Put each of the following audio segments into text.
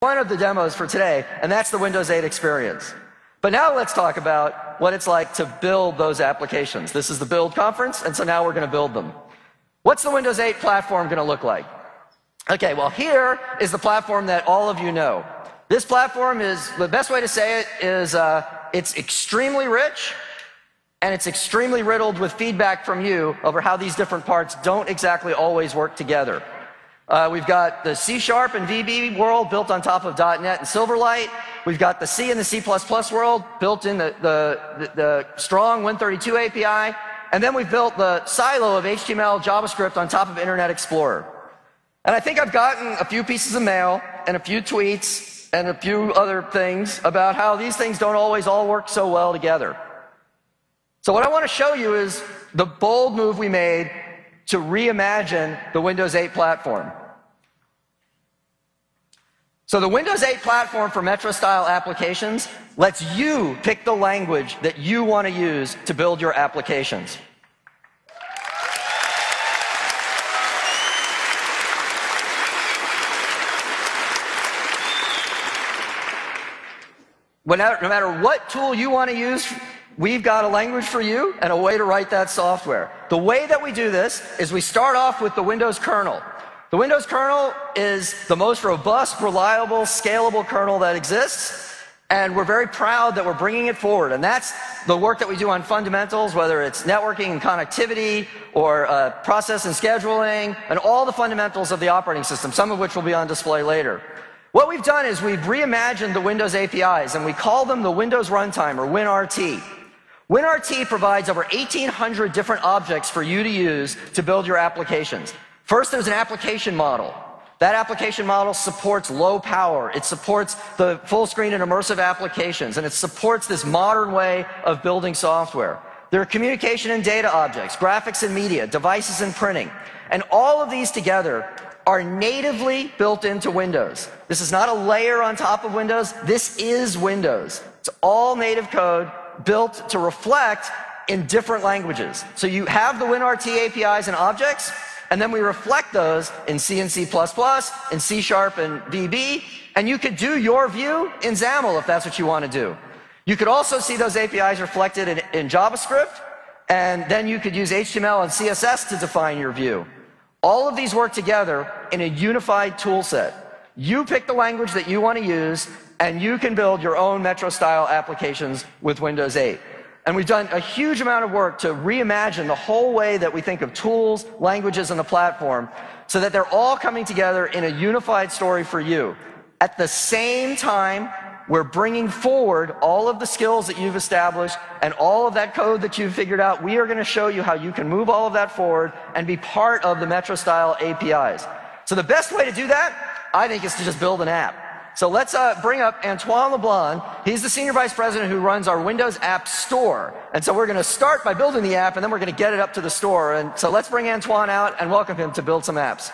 One of the demos for today, and that's the Windows 8 experience. But now let's talk about what it's like to build those applications. This is the Build conference, and so now we're going to build them. What's the Windows 8 platform going to look like? Okay, well, here is the platform that all of you know. This platform is, the best way to say it is, it's extremely rich, and it's extremely riddled with feedback from you over how these different parts don't exactly always work together. We've got the C# and VB world built on top of .NET and Silverlight. We've got the C and the C++ world built in the strong Win32 API. And then we've built the silo of HTML, JavaScript on top of Internet Explorer. And I think I've gotten a few pieces of mail and a few tweets and a few other things about how these things don't always all work so well together. So what I want to show you is the bold move we made to reimagine the Windows 8 platform. So the Windows 8 platform for Metro-style applications lets you pick the language that you want to use to build your applications. No matter what tool you want to use, we've got a language for you and a way to write that software. The way that we do this is we start off with the Windows kernel. The Windows kernel is the most robust, reliable, scalable kernel that exists, and we're very proud that we're bringing it forward. And that's the work that we do on fundamentals, whether it's networking and connectivity, or process and scheduling, and all the fundamentals of the operating system, some of which will be on display later. What we've done is we've reimagined the Windows APIs, and we call them the Windows Runtime, or WinRT. WinRT provides over 1,800 different objects for you to use to build your applications. First, there's an application model. That application model supports low power. It supports the full screen and immersive applications, and it supports this modern way of building software. There are communication and data objects, graphics and media, devices and printing. And all of these together are natively built into Windows. This is not a layer on top of Windows. This is Windows. It's all native code built to reflect in different languages. So you have the WinRT APIs and objects, and then we reflect those in C and C++, in C# and VB, and you could do your view in XAML if that's what you want to do. You could also see those APIs reflected in JavaScript, and then you could use HTML and CSS to define your view. All of these work together in a unified tool set. You pick the language that you want to use, and you can build your own Metro-style applications with Windows 8. And we've done a huge amount of work to reimagine the whole way that we think of tools, languages, and the platform so that they're all coming together in a unified story for you. At the same time, we're bringing forward all of the skills that you've established and all of that code that you've figured out. We are going to show you how you can move all of that forward and be part of the Metro-style APIs. So the best way to do that, I think, is to just build an app. So let's bring up Antoine LeBlanc. He's the Senior Vice President who runs our Windows App Store. And so we're going to start by building the app, and then we're going to get it up to the store. And so let's bring Antoine out and welcome him to build some apps.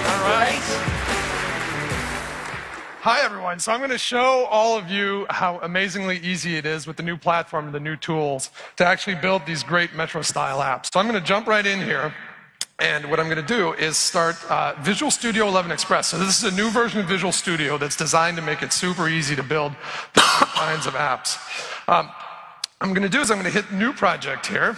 All right. Hi, everyone. So I'm going to show all of you how amazingly easy it is with the new platform and the new tools to actually build these great Metro-style apps. So I'm going to jump right in here. And what I'm going to do is start Visual Studio 11 Express. So this is a new version of Visual Studio that's designed to make it super easy to build different kinds of apps. I'm going to do is I'm going to hit New Project here.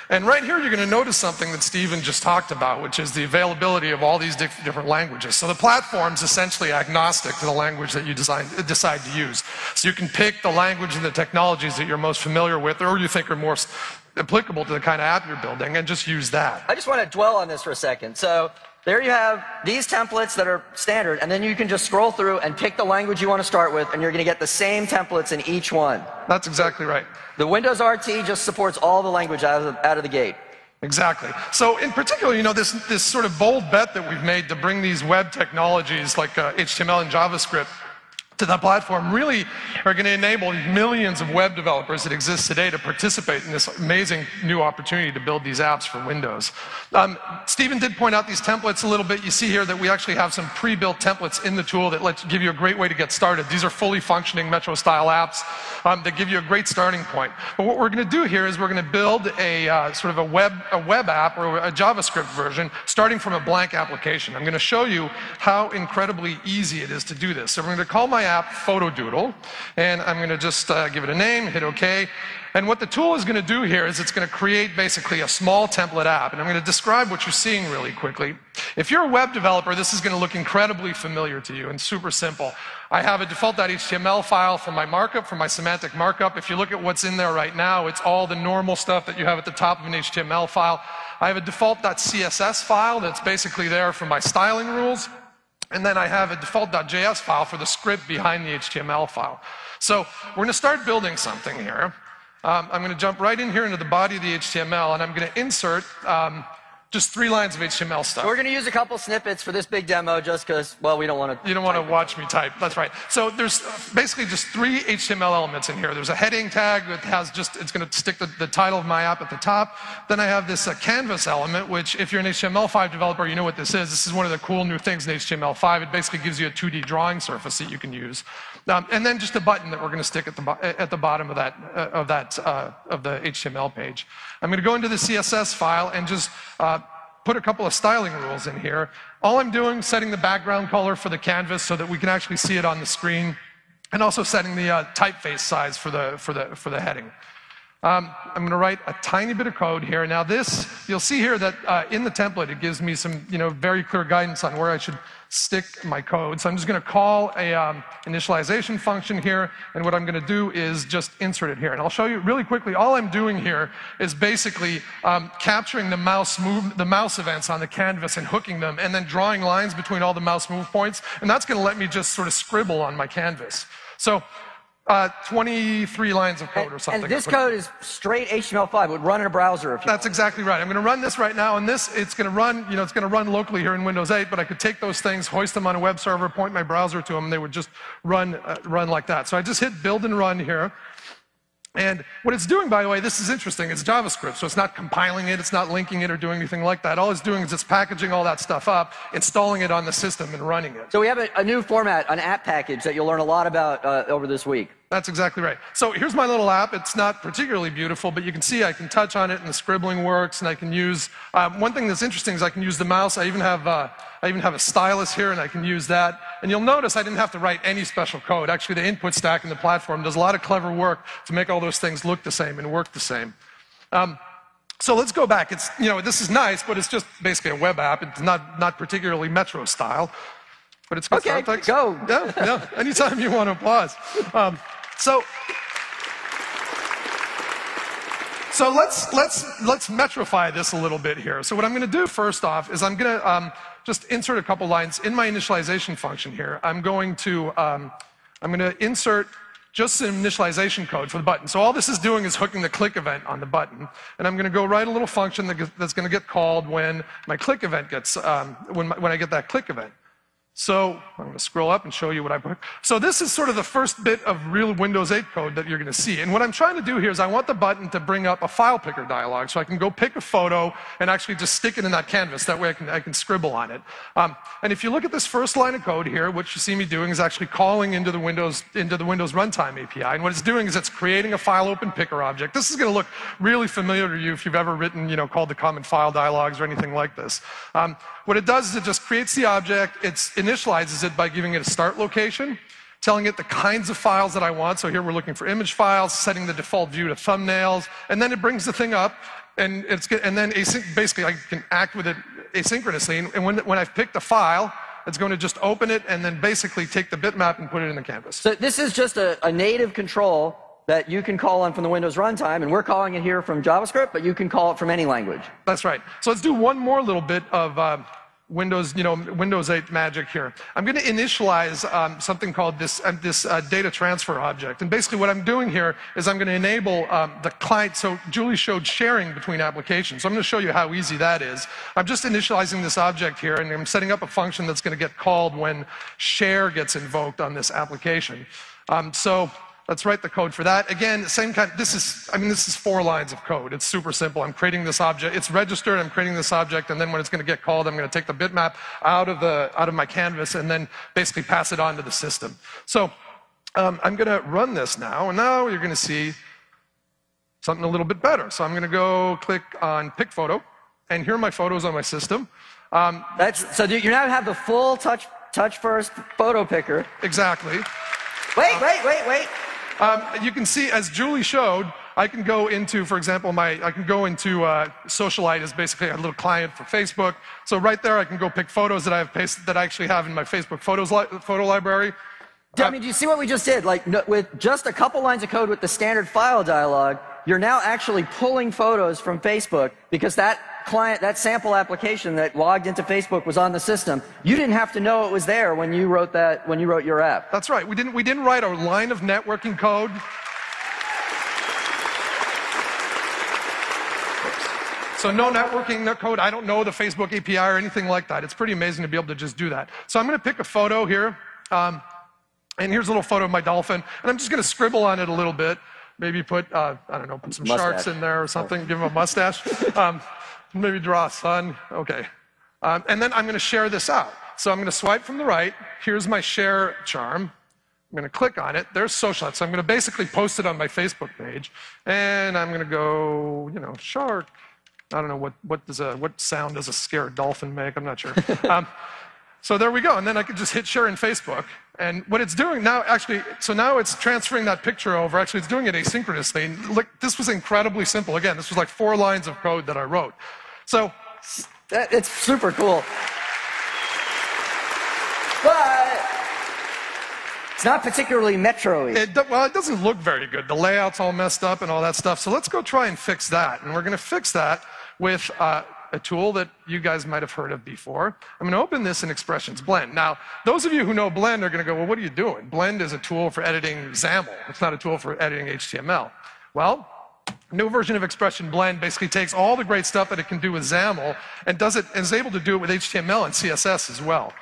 And right here you're going to notice something that Stephen just talked about, which is the availability of all these different languages. So the platform's essentially agnostic to the language that you decide to use. So you can pick the language and the technologies that you're most familiar with or you think are more applicable to the kind of app you're building, and just use that. I just want to dwell on this for a second. So there you have these templates that are standard, and then you can just scroll through and pick the language you want to start with, and you're going to get the same templates in each one. That's exactly right. The Windows RT just supports all the language out of the gate. Exactly. So in particular, you know, this sort of bold bet that we've made to bring these web technologies like HTML and JavaScript to the platform really are going to enable millions of web developers that exist today to participate in this amazing new opportunity to build these apps for Windows. Stephen did point out these templates a little bit. You see here that we actually have some pre-built templates in the tool that give you a great way to get started. These are fully functioning Metro-style apps that give you a great starting point. But what we're going to do here is we're going to build a sort of a web app or a JavaScript version starting from a blank application. I'm going to show you how incredibly easy it is to do this. So we're going to call my app PhotoDoodle, and I'm going to just give it a name, hit OK. And what the tool is going to do here is it's going to create basically a small template app. And I'm going to describe what you're seeing really quickly. If you're a web developer, this is going to look incredibly familiar to you and super simple. I have a default.html file for my markup, for my semantic markup. If you look at what's in there right now, it's all the normal stuff that you have at the top of an HTML file. I have a default.css file that's basically there for my styling rules. And then I have a default.js file for the script behind the HTML file. So we're going to start building something here. I'm going to jump right in here into the body of the HTML, and I'm going to insert just 3 lines of HTML stuff. We're going to use a couple snippets for this big demo just because, well, we don't want to... You don't want to watch me type. That's right. So there's basically just 3 HTML elements in here. There's a heading tag that has just, it's going to stick the title of my app at the top. Then I have this canvas element, which if you're an HTML5 developer, you know what this is. This is one of the cool new things in HTML5. It basically gives you a 2D drawing surface that you can use. And then just a button that we're going to stick at the bottom of the HTML page. I'm going to go into the CSS file and just put a couple of styling rules in here. All I'm doing is setting the background color for the canvas so that we can actually see it on the screen, and also setting the typeface size for the heading. I'm going to write a tiny bit of code here. Now this, you'll see here that in the template it gives me some very clear guidance on where I should stick my code. So I'm just going to call a initialization function here, and what I'm going to do is just insert it here. And I'll show you really quickly. All I'm doing here is basically capturing the mouse events on the canvas and hooking them, and then drawing lines between all the mouse move points. And that's going to let me just sort of scribble on my canvas. So 23 lines of code or something. And this code is straight HTML5. It would run in a browser if you That's exactly right. I'm going to run this right now, and it's going to run, it's going to run locally here in Windows 8, but I could take those things, hoist them on a web server, point my browser to them, and they would just run like that. So I just hit build and run here. And what it's doing, by the way, this is interesting, it's JavaScript, so it's not compiling it, it's not linking it or doing anything like that. All it's doing is it's packaging all that stuff up, installing it on the system, and running it. So we have a new format, an app package that you'll learn a lot about over this week. That's exactly right. So here's my little app. It's not particularly beautiful, but you can see I can touch on it, and the scribbling works, and I can use... one thing that's interesting is I can use the mouse. I even have a stylus here, and I can use that. And you'll notice I didn't have to write any special code. Actually, the input stack in the platform does a lot of clever work to make all those things look the same and work the same. So let's go back. It's, this is nice, but it's just basically a web app. It's not particularly Metro style. But it's good. Okay, thanks. go. Yeah, anytime you want to pause. So let's metrify this a little bit here. So what I'm going to do first off is I'm going to just insert a couple lines in my initialization function here. I'm going to insert just some initialization code for the button. So all this is doing is hooking the click event on the button, and I'm going to go write a little function that's going to get called when my click event gets when I get that click event. So I'm going to scroll up and show you what I put. So this is sort of the first bit of real Windows 8 code that you're going to see. And what I'm trying to do here is I want the button to bring up a file picker dialog, so I can go pick a photo and actually just stick it in that canvas. That way I can scribble on it. And if you look at this first line of code here, what you see me doing is actually calling into the Windows Runtime API. And what it's doing is it's creating a file open picker object. This is going to look really familiar to you if you've ever written, called the common file dialogs or anything like this. What it does is it just creates the object. It initializes it by giving it a start location, telling it the kinds of files that I want. So here we're looking for image files, setting the default view to thumbnails, and then it brings the thing up, and then basically I can act with it asynchronously. And when I've picked a file, it's going to just open it and then basically take the bitmap and put it in the canvas. So this is just a native control that you can call on from the Windows runtime, and we're calling it here from JavaScript, but you can call it from any language. That's right. So let's do one more little bit of Windows 8 magic here. I'm going to initialize something called this data transfer object. And basically what I'm doing here is I'm going to enable the client. So Julie showed sharing between applications. So I'm going to show you how easy that is. I'm just initializing this object here, and I'm setting up a function that's going to get called when share gets invoked on this application. So let's write the code for that. Again, same kind. This is 4 lines of code. It's super simple. I'm creating this object. It's registered. I'm creating this object, and then when it's going to get called, I'm going to take the bitmap out of my canvas and then basically pass it on to the system. So I'm going to run this now, and now you're going to see something a little bit better. So I'm going to go click on Pick Photo, and here are my photos on my system. So you now have the full touch first photo picker. Exactly. Wait. You can see, as Julie showed, I can go into, for example, Socialite is basically a little client for Facebook. So right there, I can go pick photos that I actually have in my Facebook photo library. I mean, do you see what we just did? Like, with just a couple lines of code with the standard file dialog, you're now actually pulling photos from Facebook because that sample application that logged into Facebook was on the system. You didn't have to know it was there when you wrote your app. That's right. We didn't write a line of networking code. So no networking, no code. I don't know the Facebook API or anything like that. It's pretty amazing to be able to just do that. So I'm going to pick a photo here. And here's a little photo of my dolphin. And I'm just going to scribble on it a little bit. Maybe put, I don't know, put some sharks in there or something. Give him a mustache. Maybe draw a sun. Okay. And then I'm going to share this out. So I'm going to swipe from the right. Here's my share charm. I'm going to click on it. There's Socialite. So I'm going to basically post it on my Facebook page. And I'm going to go, shark. I don't know, what sound does a scared dolphin make? I'm not sure. So there we go. And then I can just hit share in Facebook. And what it's doing now, now it's transferring that picture over. Actually, it's doing it asynchronously. Look, this was incredibly simple. Again, this was like 4 lines of code that I wrote. So it's super cool. But it's not particularly metro-y. Well, it doesn't look very good. The layout's all messed up and all that stuff. So let's go try and fix that. And we're going to fix that with a tool that you guys might have heard of before. I'm going to open this in Expressions Blend. Now, those of you who know Blend are going to go, well, what are you doing? Blend is a tool for editing XAML. It's not a tool for editing HTML. Well, new version of Expression Blend basically takes all the great stuff that it can do with XAML and is able to do it with HTML and CSS as well.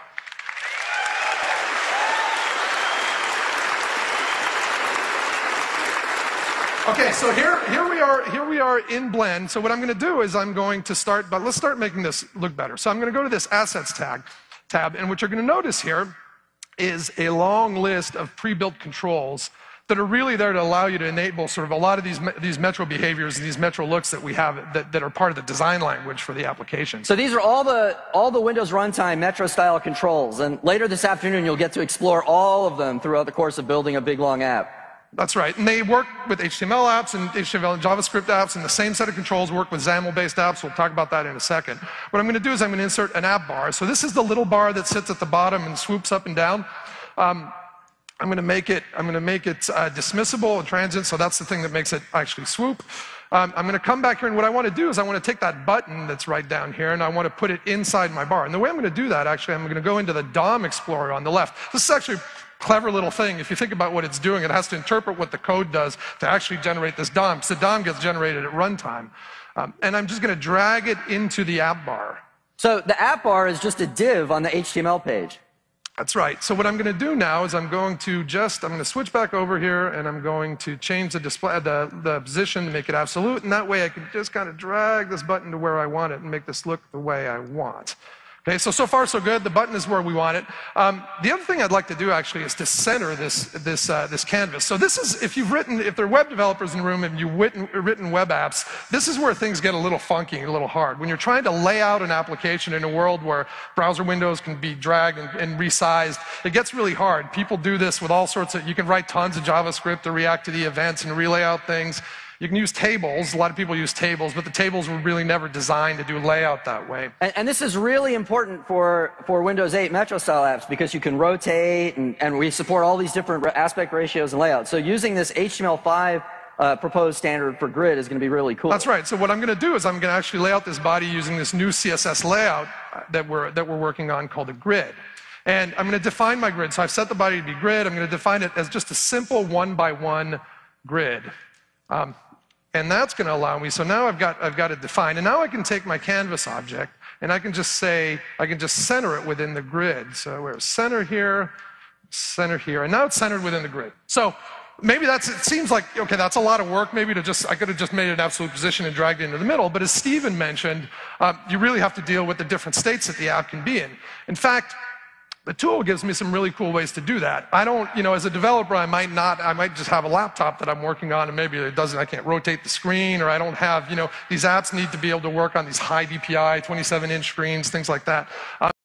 Okay, so here we are in Blend. So what I'm going to do is I'm going to start, but let's start making this look better. So I'm going to go to this Assets tab, and what you're going to notice here is a long list of pre-built controls that are really there to allow you to enable sort of a lot of these Metro behaviors and these Metro looks that we have that are part of the design language for the application. So these are all the Windows runtime Metro style controls, and later this afternoon you'll get to explore all of them throughout the course of building a big long app. That's right. And they work with HTML apps and HTML and JavaScript apps, and the same set of controls work with XAML-based apps. We'll talk about that in a second. What I'm going to do is I'm going to insert an app bar. So this is the little bar that sits at the bottom and swoops up and down. I'm going to make it dismissible and transient, so that's the thing that makes it actually swoop. I'm going to come back here, and what I want to do is I want to take that button that's right down here, and I want to put it inside my bar. And the way I'm going to do that, actually, I'm going to go into the DOM Explorer on the left. This is actually clever little thing. If you think about what it's doing, it has to interpret what the code does to actually generate this DOM, because the DOM gets generated at runtime. And I'm just going to drag it into the app bar. So the app bar is just a div on the HTML page. That's right. So what I'm going to do now is I'm going to switch back over here, and I'm going to change the display, the position to make it absolute, and that way I can just kind of drag this button to where I want it and make this look the way I want. Okay, so far so good. The button is where we want it. The other thing I'd like to do actually is to center this canvas. So this is, if there are web developers in the room and you've written web apps, this is where things get a little funky, a little hard. When you're trying to lay out an application in a world where browser windows can be dragged and resized, it gets really hard. People do this with all sorts of, you can write tons of JavaScript to react to the events and relay out things. You can use tables. A lot of people use tables, but the tables were really never designed to do layout that way. And this is really important for Windows 8 Metro style apps because you can rotate, and we support all these different aspect ratios and layouts. So using this HTML5 proposed standard for grid is going to be really cool. That's right. So what I'm going to do is I'm going to actually lay out this body using this new CSS layout that we're working on called a grid. And I'm going to define my grid. So I've set the body to be grid. I'm going to define it as just a simple 1-by-1 grid. And that's going to allow me, so now I've got it defined. And now I can take my canvas object and I can just say, I can just center it within the grid. So we're center here, and now it's centered within the grid. So maybe it seems like, okay, that's a lot of work maybe to I could have just made it an absolute position and dragged it into the middle, but as Stephen mentioned, you really have to deal with the different states that the app can be in. In fact, the tool gives me some really cool ways to do that. I don't, as a developer, I might just have a laptop that I'm working on and maybe I can't rotate the screen, or I don't have, these apps need to be able to work on these high DPI, 27-inch screens, things like that.